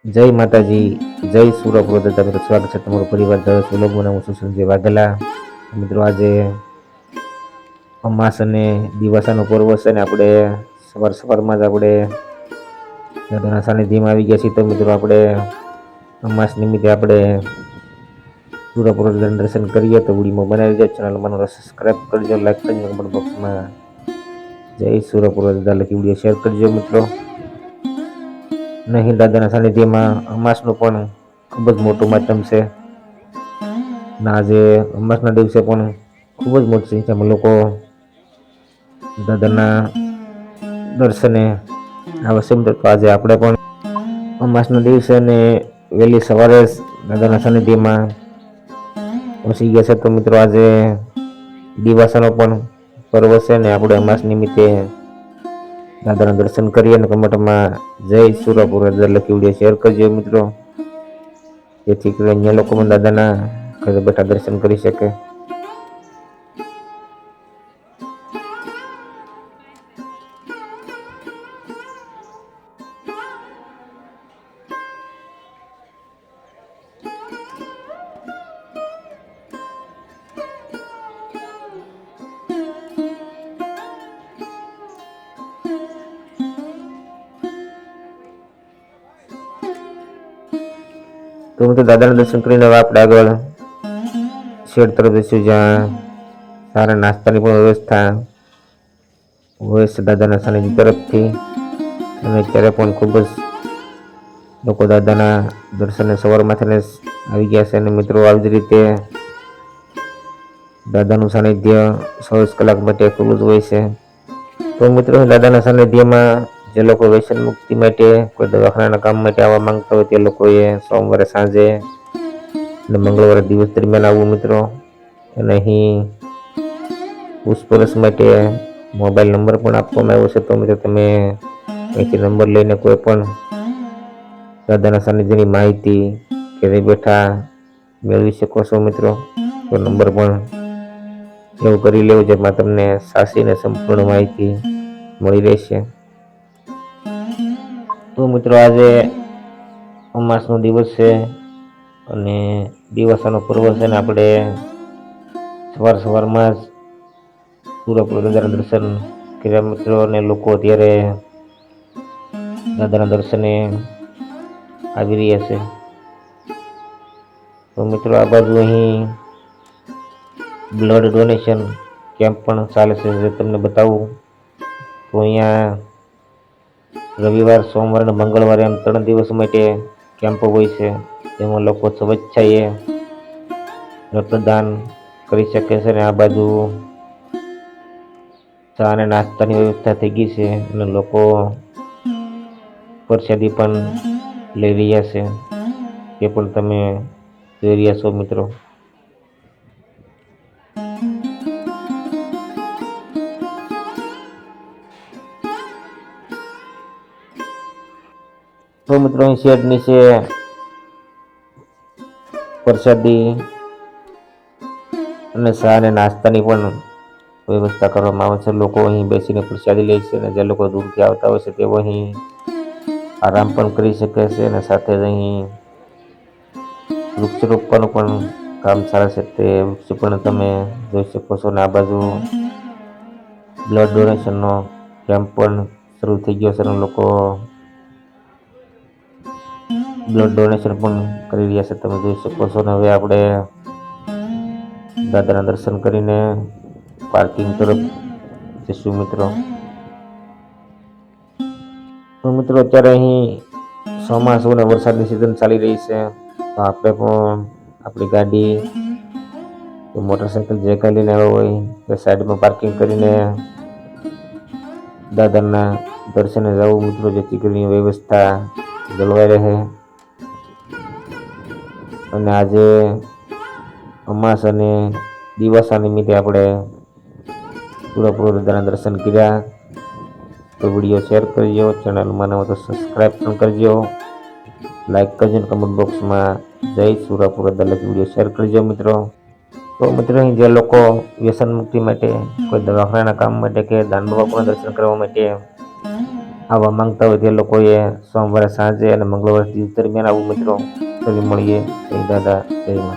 જય માતાજી, જય સુરપુર દાદા. મિત્રો સ્વાગત છે તમારું પરિવાર દસ વ્લોગમાં. હું છું સંજય વાઘેલા. મિત્રો આજે અમાસ અને દિવાસાનો પર્વ છે ને આપણે સવારમાં જ આપણે દાદાના સાનિધ્યમાં આવી ગયા છીએ. તો મિત્રો આપણે અમાસ નિમિત્તે આપણે સુરપુર દર્શન કરીએ. તો વિડીયોમાં બનાવી જાય, ચેનલમાં સબસ્ક્રાઈબ કરજો, લાઈક કરજો, કમેન્ટ બોક્સમાં જય સુરપુર દાદા લખી વિડીયો શેર કરજો મિત્રો. નહીં, દાદાના સાનિધ્યમાં અમાસનું પણ ખૂબ જ મોટું માધ્યમ છે. આજે અમાસના દિવસે પણ ખૂબ જ મોટી સંખ્યામાં લોકો દાદાના દર્શને આવે છે. તો આજે આપણે પણ અમાસના દિવસે ને વહેલી સવારે જ દાદાના સાનિધ્યમાં પહોંચી ગયા છે. તો મિત્રો આજે દિવાસાનો પણ પર્વ છે ને આપણે અમાસ નિમિત્તે દાદાના દર્શન કરીએ અને કમેન્ટમાં જય સુરપુર દાદા લખી વિડીયો શેર કરજો મિત્રો, જેથી કરીને અન્ય લોકો પણ દાદાના ઘરે બેઠા દર્શન કરી શકે. તો મિત્રો દાદાના દર્શન કરીને હવે આપણે આગળ શેડ તરફ જઈશું, જ્યાં સારા નાસ્તાની પણ વ્યવસ્થા હોય છે દાદાના સાનિધ્ય તરફથી. અને અત્યારે પણ ખૂબ જ લોકો દાદાના દર્શને સવારમાંથી આવી ગયા છે. અને મિત્રો આવી જ રીતે દાદાનું સાનિધ્ય 24 કલાક માટે ખૂબ જ હોય છે. તો મિત્રો દાદાના સાનિધ્યમાં જે લોકો વ્યસન મુક્તિ માટે કોઈ દવાખાનાના કામ માટે આવવા માંગતા હોય તે લોકોએ સોમવારે સાંજે અને મંગળવારે દિવસ દરમિયાન આવવું મિત્રો. અને અહીં પૂછપરછ માટે મોબાઈલ નંબર પણ આપવામાં આવ્યો છે. તો મિત્રો તમે અહીંથી નંબર લઈને કોઈ પણ દાદાના સાનિધ્યની માહિતી ઘરે બેઠા મેળવી શકો છો મિત્રો. તો નંબર પણ એવું કરી લેવું, જેમાં તમને સાચી અને સંપૂર્ણ માહિતી મળી રહેશે. તો મિત્રો આજે અમાસનો દિવસ છે અને દિવાસાનો પર્વ છે ને આપણે સવારમાં જ સુરપુર દાદાના દર્શન કર્યા મિત્રો. અને લોકો અત્યારે દાદાના દર્શને આવી રહ્યા છે. તો મિત્રો આ બાજુ અહીં બ્લડ ડોનેશન કેમ્પ પણ ચાલે છે, જે તમને બતાવું. તો અહીંયા રવિવાર, સોમવાર અને મંગળવારે એમ 3 દિવસ માટે કેમ્પ હોય છે, જેમાં લોકો સ્વેચ્છાએ રક્તદાન કરી શકે છે. અને આ બાજુ ચા અને નાસ્તાની વ્યવસ્થા થઈ ગઈ છે અને લોકો પ્રસાદી પણ લઈ રહ્યા છે, એ પણ તમે જોઈ રહ્યા છો મિત્રો. તો મિત્રો અહીં શેડ નીચે પ્રસાદી અને ચા અને નાસ્તાની પણ વ્યવસ્થા કરવામાં આવે છે. લોકો અહીં બેસીને પ્રસાદી લે છે અને જે લોકો દૂરથી આવતા હોય છે તેઓ અહીં આરામ પણ કરી શકે છે. અને સાથે જ અહીં વૃક્ષ રોપવાનું પણ કામ ચાલે છે, તે વૃક્ષ પણ તમે જોઈ શકો છો. અને આ બાજુ બ્લડ ડોનેશનનો કેમ્પ પણ શરૂ થઈ ગયો છે અને લોકો બ્લડ ડોનેશન પણ કરી રહ્યા છે, તમે જોઈ શકો છો. અને હવે આપણે દાદાના દર્શન કરીને પાર્કિંગ તરફ જઈશું મિત્રો. તો મિત્રો અત્યારે અહીં ચોમાસું અને વરસાદની સિઝન ચાલી રહી છે. તો આપણે પણ આપણી ગાડી કે મોટરસાઇકલ જે કાંઈ લઈને આવ્યો હોય તે સાઈડમાં પાર્કિંગ કરીને દાદાના દર્શને જવું મિત્રો, જેથી કરીને વ્યવસ્થા જળવાઈ રહે. અને આજે અમાસ અને દિવાસા નિમિત્તે આપણે સુરપુર દાદાના દર્શન કર્યા. તો વિડીયો શેર કરજો, ચેનલમાં નવો તો સબસ્ક્રાઈબ પણ કરજો, લાઈક કરજો અને કમેન્ટ બોક્સમાં જય સુરપુર દાદા લખી વિડીયો શેર કરજો મિત્રો. તો મિત્રો અહીં જે લોકો વ્યસન મુક્તિ માટે કોઈ દવાખાનાના કામ માટે કે દાન બાબાના દર્શન કરવા માટે આવવા માંગતા હોય તે લોકોએ સોમવારે સાંજે અને મંગળવારે દિવસ દરમિયાન આવું મિત્રો. ફરી મળીએ. જય દાદા જય મા.